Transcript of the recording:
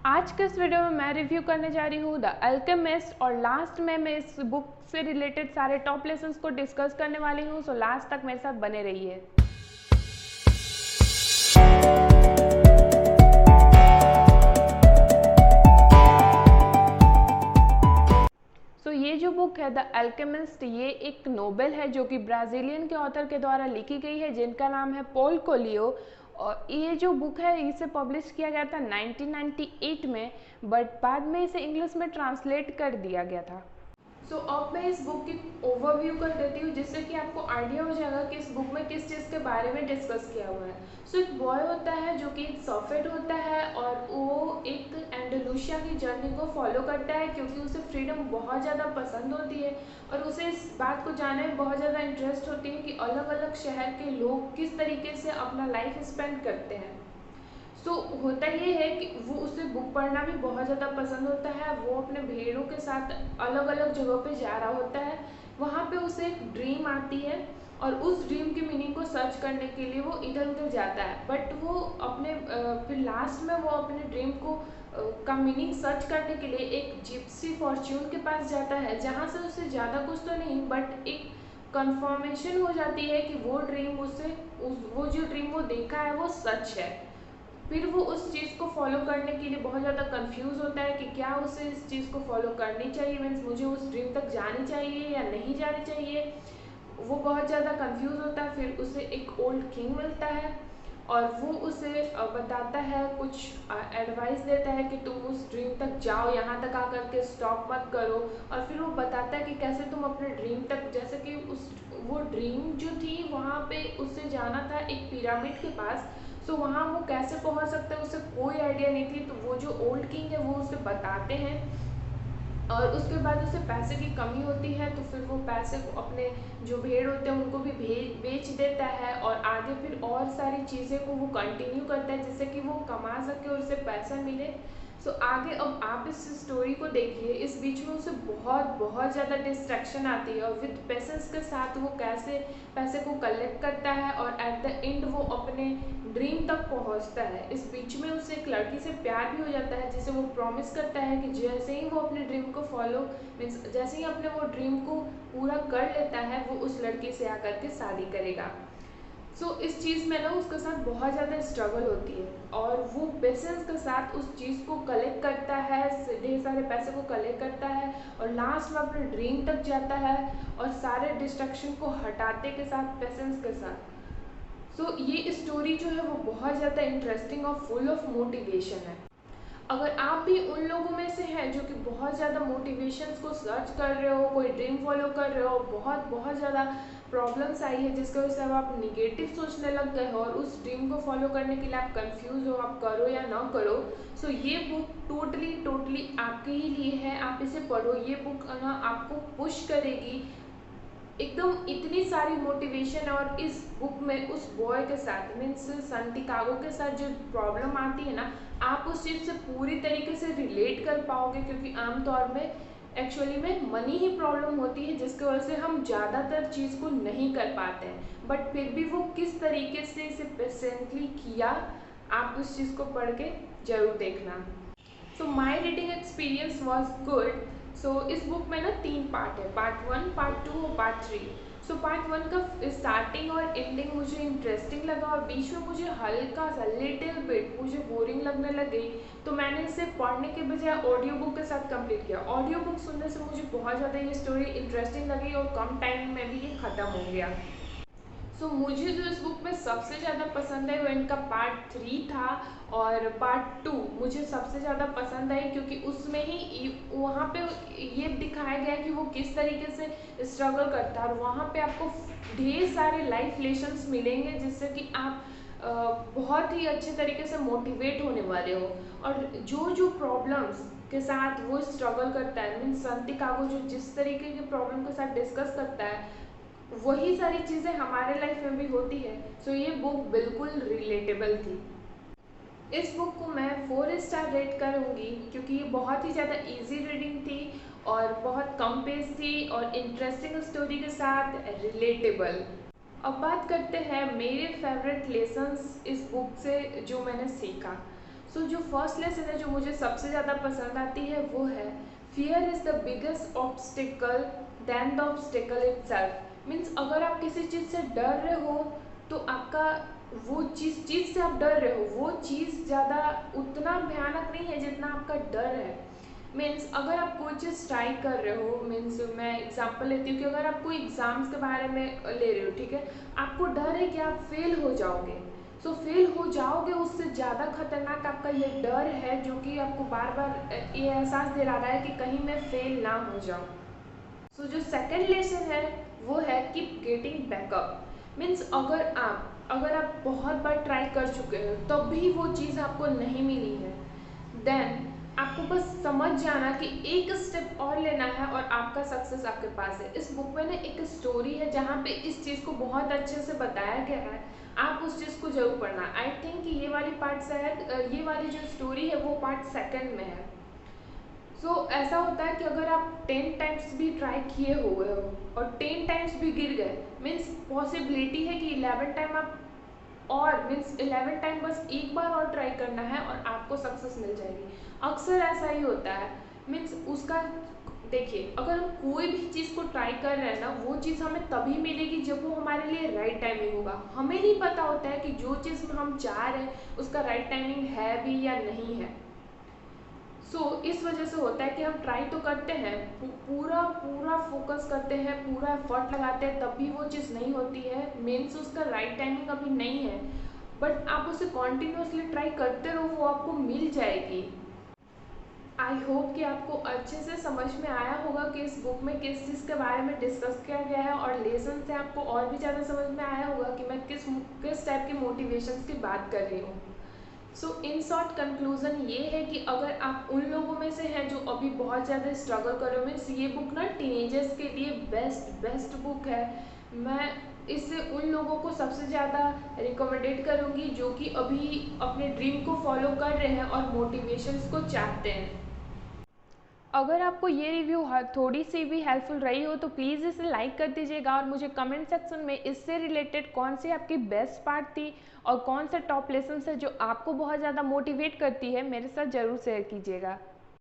आज के इस वीडियो में मैं रिव्यू करने जा रही हूँ द अल्केमिस्ट और लास्ट में मैं इस बुक से रिलेटेड सारे टॉप लेसन्स को डिस्कस करने वाली हूँ। सो लास्ट तक मेरे साथ बने रहिए। ये जो बुक है द अल्केमिस्ट, ये एक नोवेल है जो कि ब्राज़ीलियन के ऑथर के द्वारा लिखी गई है जिनका नाम है पॉल कोलियो। और ये जो बुक है इसे पब्लिश किया गया था 1998 में, बट बाद में इसे इंग्लिश में ट्रांसलेट कर दिया गया था। सो अब मैं इस बुक की ओवरव्यू कर देती हूँ जिससे कि आपको आइडिया हो जाएगा कि इस बुक में किस चीज़ के बारे में डिस्कस किया हुआ है। सो एक बॉय होता है जो कि एक सर्फेट होता है और वो एक एंडालुसिया की जर्नी को फॉलो करता है क्योंकि उसे फ्रीडम बहुत ज़्यादा पसंद होती है और उसे इस बात को जानने में बहुत ज़्यादा इंटरेस्ट होती है कि अलग अलग शहर के लोग किस तरीके से अपना लाइफ स्पेंड करते हैं। तो होता ये है कि वो उसे बुक पढ़ना भी बहुत ज़्यादा पसंद होता है। वो अपने भेड़ों के साथ अलग अलग जगहों पे जा रहा होता है। वहाँ पे उसे एक ड्रीम आती है और उस ड्रीम की मीनिंग को सर्च करने के लिए वो इधर उधर जाता है, बट वो अपने फिर लास्ट में वो अपने ड्रीम को का मीनिंग सर्च करने के लिए एक जिप्सी फॉर्च्यून के पास जाता है जहाँ से उसे ज़्यादा कुछ तो नहीं बट एक कंफर्मेशन हो जाती है कि वो ड्रीम वो जो ड्रीम वो देखा है वो सच है। फिर वो उस चीज़ को फॉलो करने के लिए बहुत ज़्यादा कंफ्यूज होता है कि क्या उसे इस चीज़ को फॉलो करनी चाहिए, मीन्स मुझे उस ड्रीम तक जानी चाहिए या नहीं जानी चाहिए। वो बहुत ज़्यादा कंफ्यूज होता है। फिर उसे एक ओल्ड किंग मिलता है और वो उसे बताता है, कुछ एडवाइस देता है कि तुम उस ड्रीम तक जाओ, यहाँ तक आकर के स्टॉप मत करो। और फिर वो बताता है कि कैसे तुम अपने ड्रीम तक, जैसे कि वो ड्रीम जो थी वहाँ पे उससे जाना था एक पिरामिड के पास। सो वहाँ वो कैसे पहुँच सकते हैं उसे कोई आइडिया नहीं थी। तो वो जो ओल्ड किंग है वो उसे बताते हैं और उसके बाद उसे पैसे की कमी होती है तो फिर वो पैसे को अपने जो भेड़ होते हैं उनको भी बेच देता है और आगे फिर और सारी चीज़ें को वो कंटिन्यू करता है जिससे कि वो कमा सके और उसे पैसा मिले। सो आगे अब आप इस स्टोरी को देखिए, इस बीच में उसे बहुत ज़्यादा डिस्ट्रैक्शन आती है और विद पेशेंस के साथ वो कैसे पैसे को कलेक्ट करता है और एट द एंड वो अपने ड्रीम तक पहुंचता है। इस बीच में उसे एक लड़की से प्यार भी हो जाता है जिसे वो प्रॉमिस करता है कि जैसे ही वो अपने ड्रीम को फॉलो मीन्स जैसे ही अपने वो ड्रीम को पूरा कर लेता है वो उस लड़की से आकर के शादी करेगा। इस चीज़ में ना उसके साथ बहुत ज़्यादा स्ट्रगल होती है और वो पेशेंस के साथ उस चीज़ को कलेक्ट करता है, ढेर सारे पैसे को कलेक्ट करता है और लास्ट में अपने ड्रीम तक जाता है और सारे डिस्ट्रैक्शन को हटाते के साथ पेशेंस के साथ। ये स्टोरी जो है वो बहुत ज़्यादा इंटरेस्टिंग और फुल ऑफ मोटिवेशन है। अगर आप भी उन लोगों में से हैं जो कि बहुत ज़्यादा मोटिवेशंस को सर्च कर रहे हो, कोई ड्रीम फॉलो कर रहे हो, बहुत ज़्यादा प्रॉब्लम्स आई है जिसकी वजह से अब आप निगेटिव सोचने लग गए हो और उस ड्रीम को फॉलो करने के लिए आप कंफ्यूज हो आप करो या ना करो, ये बुक टोटली आपके ही लिए है। आप इसे पढ़ो, ये बुक ना आपको पुश करेगी एकदम, इतनी सारी मोटिवेशन। और इस बुक में उस बॉय के साथ मीन्स संटिकागो के साथ जो प्रॉब्लम आती है ना, आप उस चीज़ से पूरी तरीके से रिलेट कर पाओगे क्योंकि आमतौर में एक्चुअली में मनी ही प्रॉब्लम होती है जिसकी वजह से हम ज़्यादातर चीज़ को नहीं कर पाते हैं, बट फिर भी वो किस तरीके से इसे पेशेंटली किया, आप उस चीज़ को पढ़ के जरूर देखना। My reading experience was good. इस बुक में ना 3 पार्ट है, पार्ट 1, पार्ट 2 और पार्ट 3। पार्ट 1 का स्टार्टिंग और एंडिंग मुझे इंटरेस्टिंग लगा और बीच में मुझे हल्का सा लिटिल बिट मुझे बोरिंग लगने लगी, तो मैंने इसे पढ़ने के बजाय ऑडियो बुक के साथ कंप्लीट किया। ऑडियो बुक सुनने से मुझे बहुत ज़्यादा ये स्टोरी इंटरेस्टिंग लगी और कम टाइम में भी ये ख़त्म हो गया। मुझे जो इस बुक में सबसे ज़्यादा पसंद है वो इनका पार्ट 3 था और पार्ट 2 मुझे सबसे ज़्यादा पसंद आई क्योंकि उसमें ही वहाँ पे ये दिखाया गया कि वो किस तरीके से स्ट्रगल करता है और वहाँ पे आपको ढेर सारे लाइफ लेसन्स मिलेंगे जिससे कि आप बहुत ही अच्छे तरीके से मोटिवेट होने वाले हो। और जो प्रॉब्लम्स के साथ वो स्ट्रगल करता है, मीन्स संटिकागो जो जिस तरीके के प्रॉब्लम के साथ डिस्कस करता है वही सारी चीज़ें हमारे लाइफ में भी होती है। ये बुक बिल्कुल रिलेटेबल थी। इस बुक को मैं 4 स्टार रेट करूँगी क्योंकि ये बहुत ही ज़्यादा इजी रीडिंग थी और बहुत कम पेज थी और इंटरेस्टिंग स्टोरी के साथ रिलेटेबल। अब बात करते हैं मेरे फेवरेट लेसन्स इस बुक से जो मैंने सीखा। सो जो फर्स्ट लेसन है जो मुझे सबसे ज़्यादा पसंद आती है वो है fear is the biggest obstacle than the obstacle itself. Means अगर आप किसी चीज़ से डर रहे हो तो आपका वो चीज़ से आप डर रहे हो वो चीज़ ज़्यादा उतना भयानक नहीं है जितना आपका डर है। मीन्स अगर आप कोई चीज़ ट्राई कर रहे हो, मीन्स मैं एग्जांपल लेती हूँ कि अगर आप कोई एग्ज़ाम्स के बारे में ले रहे हो, ठीक है, आपको डर है कि आप फेल हो जाओगे। सो फेल हो जाओगे उससे ज़्यादा खतरनाक आपका ये डर है जो कि आपको बार बार ये एहसास दिला रहा है कि कहीं मैं फेल ना हो जाऊँ। सो जो सेकंड लेसन है वो है कीप गेटिंग बैकअप। मीन्स अगर आप बहुत बार ट्राई कर चुके हो तब भी वो चीज़ आपको नहीं मिली है, देन आपको बस समझ जाना कि एक स्टेप और लेना है और आपका सक्सेस आपके पास है। इस बुक में ना एक स्टोरी है जहाँ पे इस चीज़ को बहुत अच्छे से बताया गया है, आप उस चीज़ को जरूर पढ़ना। आई थिंक कि ये वाली पार्ट शायद ये वाली जो स्टोरी है वो पार्ट सेकंड में है। ऐसा होता है कि अगर आप 10 टाइम्स भी ट्राई किए हुए हो और 10 टाइम्स भी गिर गए, मीन्स पॉसिबिलिटी है कि 11 टाइम आप और मीन्स 11 टाइम बस एक बार और ट्राई करना है और आपको सक्सेस मिल जाएगी। अक्सर ऐसा ही होता है। मीन्स उसका देखिए, अगर हम कोई भी चीज़ को ट्राई कर रहे हैं ना वो चीज़ हमें तभी मिलेगी जब वो हमारे लिए राइट टाइमिंग होगा। हमें नहीं पता होता है कि जो चीज़ हम चाह रहे हैं उसका राइट टाइमिंग है भी या नहीं है। इस वजह से होता है कि हम ट्राई तो करते हैं, पूरा पूरा फोकस करते हैं, पूरा एफर्ट लगाते हैं, तब भी वो चीज़ नहीं होती है। मीन्स उसका राइट टाइमिंग अभी नहीं है, बट आप उसे कॉन्टिन्यूसली ट्राई करते रहो, वो आपको मिल जाएगी। आई होप कि आपको अच्छे से समझ में आया होगा कि इस बुक में किस चीज़ के बारे में डिस्कस किया गया है, और लेसन से आपको और भी ज़्यादा समझ में आया होगा कि मैं किस टाइप के मोटिवेशंस की बात कर रही हूँ। इन शॉर्ट कंक्लूजन ये है कि अगर आप उन लोगों में से हैं जो अभी बहुत ज़्यादा स्ट्रगल कर रहे हो, मीन्स ये बुक ना टीनेजर्स के लिए बेस्ट बुक है। मैं इससे उन लोगों को सबसे ज़्यादा रिकमेंडेड करूँगी जो कि अभी अपने ड्रीम को फॉलो कर रहे हैं और मोटिवेशंस को चाहते हैं। अगर आपको ये रिव्यू थोड़ी सी भी हेल्पफुल रही हो तो प्लीज़ इसे लाइक कर दीजिएगा, और मुझे कमेंट सेक्शन में इससे रिलेटेड कौन सी आपकी बेस्ट पार्ट थी और कौन सा टॉप लेसन है जो आपको बहुत ज़्यादा मोटिवेट करती है मेरे साथ ज़रूर शेयर कीजिएगा।